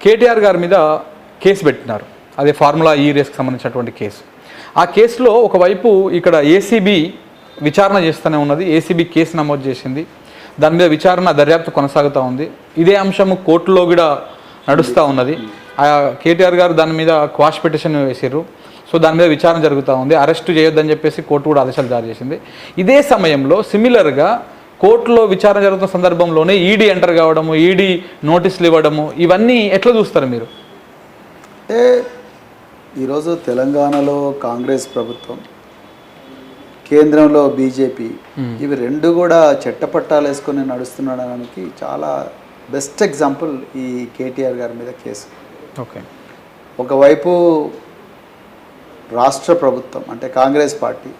కేటీఆర్ గారి మీద కేసు పెట్టినారు. అదే ఫార్ములా ఈ రేస్కి సంబంధించినటువంటి కేసు. ఆ కేసులో ఒకవైపు ఇక్కడ ఏసీబీ విచారణ చేస్తూనే ఉన్నది, ఏసీబీ కేసు నమోదు చేసింది, దాని మీద విచారణ దర్యాప్తు కొనసాగుతూ ఉంది. ఇదే అంశము కోర్టులో కూడా నడుస్తూ ఉన్నది. కేటీఆర్ గారు దాని మీద క్వాష్ పిటిషన్ వేసారు. సో దాని మీద విచారణ జరుగుతూ ఉంది. అరెస్టు చేయొద్దని చెప్పేసి కోర్టు కూడా ఆదేశాలు జారీ చేసింది. ఇదే సమయంలో సిమిలర్గా కోర్టులో విచారణ జరుగుతున్న సందర్భంలోనే ఈడీ ఎంటర్ కావడము, ఈడీ నోటీసులు ఇవ్వడము, ఇవన్నీ ఎట్లా చూస్తారు మీరు? అంటే ఈరోజు తెలంగాణలో కాంగ్రెస్ ప్రభుత్వం, కేంద్రంలో బీజేపీ, ఇవి రెండు కూడా చట్టపట్టాలు వేసుకొని నడుస్తుండడానికి చాలా బెస్ట్ ఎగ్జాంపుల్ ఈ కేటీఆర్ గారి మీద కేసు. ఓకే, ఒకవైపు రాష్ట్ర ప్రభుత్వం అంటే కాంగ్రెస్ పార్టీ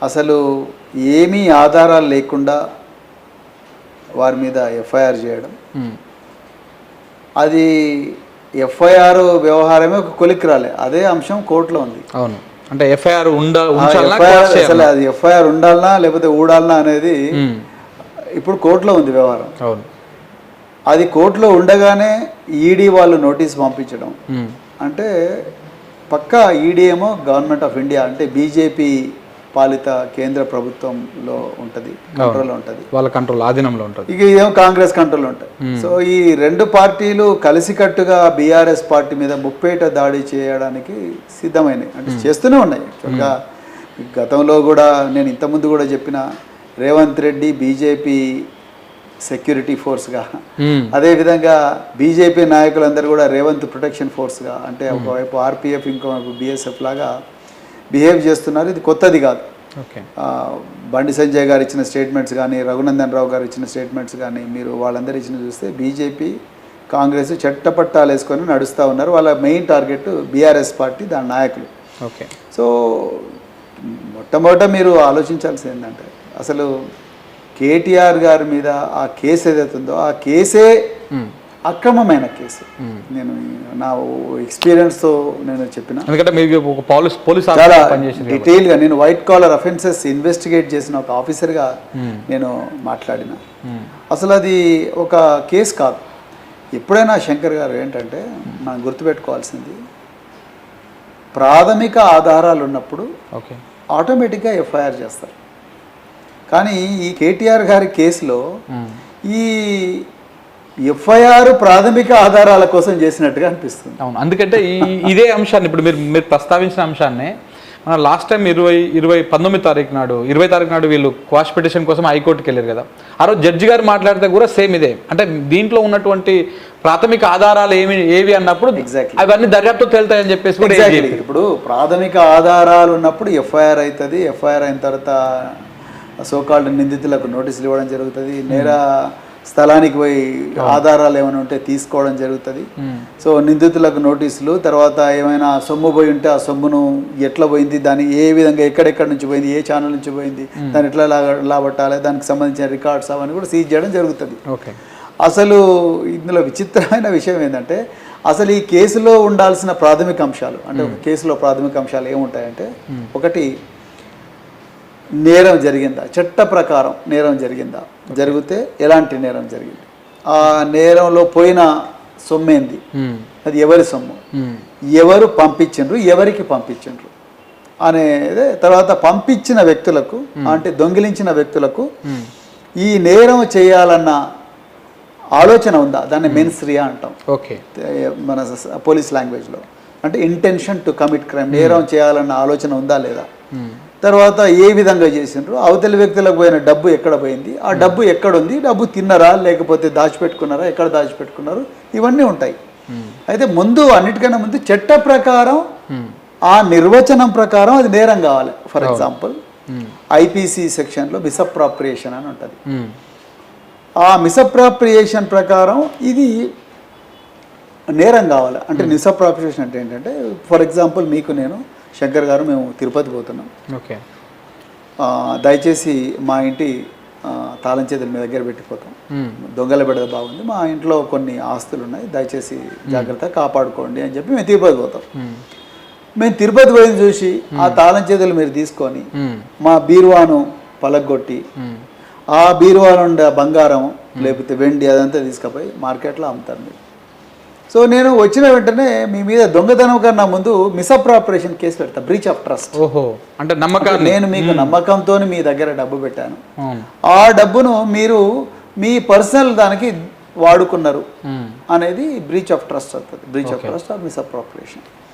అసలు ఏమీ ఆధారాలు లేకుండా వారి మీద ఎఫ్ఐఆర్ చేయడం, అది ఎఫ్ఐఆర్ వ్యవహారమే ఒక కొలిక్కి రాలే, అదే అంశం కోర్టులో ఉంది. అవును, అంటే ఎఫ్ఐఆర్ అసలు అది ఎఫ్ఐఆర్ ఉండాలనా లేకపోతే ఊడాలనా అనేది ఇప్పుడు కోర్టులో ఉంది వ్యవహారం. అవును, అది కోర్టులో ఉండగానే ఈడీ వాళ్ళు నోటీస్ పంపించడం అంటే పక్కా ఈడీ ఏమో గవర్నమెంట్ ఆఫ్ ఇండియా అంటే బీజేపీ పాలిత కేంద్ర ప్రభుత్వంలో ఉంటుంది, కంట్రోల్లో ఉంటుంది, వాళ్ళ కంట్రోల్ ఆధీనంలో ఉంటుంది. ఇక ఇదేమో కాంగ్రెస్ కంట్రోల్లో ఉంటుంది. సో ఈ రెండు పార్టీలు కలిసికట్టుగా బీఆర్ఎస్ పార్టీ మీద ముప్పేట దాడి చేయడానికి సిద్ధమైనవి, అంటే చేస్తూనే ఉన్నాయి. యాక్చువల్గా గతంలో కూడా నేను ఇంతకుముందు కూడా చెప్పిన, రేవంత్ రెడ్డి బీజేపీ సెక్యూరిటీ ఫోర్స్గా, అదేవిధంగా బీజేపీ నాయకులందరూ కూడా రేవంత్ ప్రొటెక్షన్ ఫోర్స్గా, అంటే ఒకవైపు ఆర్పిఎఫ్ ఇంకోవైపు బిఎస్ఎఫ్ లాగా బిహేవ్ చేస్తున్నారు. ఇది కొత్తది కాదు. బండి సంజయ్ గారు ఇచ్చిన స్టేట్మెంట్స్ కానీ, రఘునందన్ రావు గారు ఇచ్చిన స్టేట్మెంట్స్ కానీ, మీరు వాళ్ళందరూ ఇచ్చిన చూస్తే బీజేపీ కాంగ్రెస్ చట్టపట్టాలు వేసుకొని నడుస్తూ ఉన్నారు. వాళ్ళ మెయిన్ టార్గెట్ బీఆర్ఎస్ పార్టీ, దాని నాయకులు. ఓకే, సో మొట్టమొదట మీరు ఆలోచించాల్సింది ఏంటంటే, అసలు కేటీఆర్ గారి మీద ఆ కేసు ఏదైతుందో ఆ కేసే అక్రమమైన కేసు. నేను నా ఎక్స్పీరియన్స్తో నేను చెప్పిన, ఎందుకంటే మీరు ఒక పోలీస్ చాలా డీటెయిల్గా నేను వైట్ కాలర్ అఫెన్సెస్ ఇన్వెస్టిగేట్ చేసిన ఒక ఆఫీసర్గా నేను మాట్లాడిన. అసలు అది ఒక కేసు కాదు. ఎప్పుడైనా శంకర్ గారు ఏంటంటే మనం గుర్తుపెట్టుకోవాల్సింది, ప్రాథమిక ఆధారాలు ఉన్నప్పుడు ఆటోమేటిక్గా ఎఫ్ఐఆర్ చేస్తారు. కానీ ఈ కేటీఆర్ గారి కేసులో ఈ ఎఫ్ఐఆర్ ప్రాథమిక ఆధారాల కోసం చేసినట్టుగా అనిపిస్తుంది. అవును, అందుకంటే ఇదే అంశాన్ని ఇప్పుడు మీరు ప్రస్తావించిన అంశాన్ని మన లాస్ట్ టైం 20 తారీఖు నాడు వీళ్ళు క్వాష్ పిటిషన్ కోసం హైకోర్టుకి వెళ్ళారు కదా, ఆ రోజు జడ్జి గారు మాట్లాడితే కూడా సేమ్ ఇదే, అంటే దీంట్లో ఉన్నటువంటి ప్రాథమిక ఆధారాలు ఏవి అన్నప్పుడు అవన్నీ దర్యాప్తు తేలుతాయని చెప్పేసి కూడా. ఇప్పుడు ప్రాథమిక ఆధారాలు ఉన్నప్పుడు ఎఫ్ఐఆర్ అవుతుంది. ఎఫ్ఐఆర్ అయిన తర్వాత సోకాల్డ్ నిందితులకు నోటీసులు ఇవ్వడం జరుగుతుంది. నేర స్థలానికి పోయి ఆధారాలు ఏమైనా ఉంటే తీసుకోవడం జరుగుతుంది. సో నిందితులకు నోటీసులు, తర్వాత ఏమైనా సొమ్ము పోయి ఉంటే ఆ సొమ్మును ఎట్లా పోయింది, దాన్ని ఏ విధంగా ఎక్కడెక్కడి నుంచి పోయింది, ఏ ఛానల్ నుంచి పోయింది, దాన్ని ఎట్లా లాబట్టాలి, దానికి సంబంధించిన రికార్డ్స్ అవన్నీ కూడా సీజ్ చేయడం జరుగుతుంది. అసలు ఇందులో విచిత్రమైన విషయం ఏంటంటే, అసలు ఈ కేసులో ఉండాల్సిన ప్రాథమిక అంశాలు, అంటే ఒక కేసులో ప్రాథమిక అంశాలు ఏముంటాయంటే, ఒకటి నేరం జరిగిందా, చట్ట ప్రకారం నేరం జరిగిందా, జరిగితే ఎలాంటి నేరం జరిగింది, ఆ నేరంలో పోయిన సొమ్మేంది, అది ఎవరి సొమ్ము, ఎవరు పంపించిండ్రు, ఎవరికి పంపించిండ్రు అనేది, తర్వాత పంపించిన వ్యక్తులకు అంటే దొంగిలించిన వ్యక్తులకు ఈ నేరం చేయాలన్న ఆలోచన ఉందా, దాన్ని మెన్స్రియా అంటాం మన పోలీస్ లాంగ్వేజ్లో. అంటే ఇంటెన్షన్ టు కమిట్ క్రైమ్, నేరం చేయాలన్న ఆలోచన ఉందా లేదా, తర్వాత ఏ విధంగా చేసిండ్రు, అవతలి వ్యక్తులకు పోయిన డబ్బు ఎక్కడ పోయింది, ఆ డబ్బు ఎక్కడుంది, డబ్బు తిన్నారా లేకపోతే దాచిపెట్టుకున్నారా, ఎక్కడ దాచిపెట్టుకున్నారు, ఇవన్నీ ఉంటాయి. అయితే ముందు అన్నిటికన్నా ముందు చట్ట ప్రకారం ఆ నిర్వచనం ప్రకారం అది నేరం కావాలి. ఫర్ ఎగ్జాంపుల్ ఐపీసీ సెక్షన్లో మిస్అప్రాప్రియేషన్ అని ఉంటుంది. ఆ మిస్అప్రాప్రియేషన్ ప్రకారం ఇది నేరం కావాలి. అంటే మిస్అప్రాప్రియేషన్ అంటే ఏంటంటే, ఫర్ ఎగ్జాంపుల్ మీకు నేను, శంకర్ గారు, మేము తిరుపతి పోతున్నాం, దయచేసి మా ఇంటి తాళం చేతులు మీ దగ్గర పెట్టిపోతాం, దొంగల బిడ్డ బాగుంది, మా ఇంట్లో కొన్ని ఆస్తులు ఉన్నాయి, దయచేసి జాగ్రత్తగా కాపాడుకోండి అని చెప్పి మేము తిరుపతి పోతాం. మేము తిరుపతి పోయింది చూసి ఆ తాళం చేతులు మీరు తీసుకొని మా బీరువాను పలగొట్టి ఆ బీరువాలో ఉండే బంగారం లేకపోతే వెండి అదంతా తీసుకుపోయి మార్కెట్లో అమ్ముతారు మీరు. సో నేను వచ్చిన వెంటనే మీ మీద దొంగతనం కన్నా ముందు మిస్అప్రాపరేషన్ కేసు పెడతా, బ్రీచ్ ఆఫ్ ట్రస్ట్. ఓహో, అంటే నమ్మకాన్ని. నేను మీకు నమ్మకంతో మీ దగ్గర డబ్బు పెట్టాను, అవును. ఆ డబ్బును మీరు మీ పర్సనల్ దానికి వాడుకున్నారు అనేది బ్రీచ్ ఆఫ్ ట్రస్ట్ అవుతుంది. Breach of trust or misappropriation.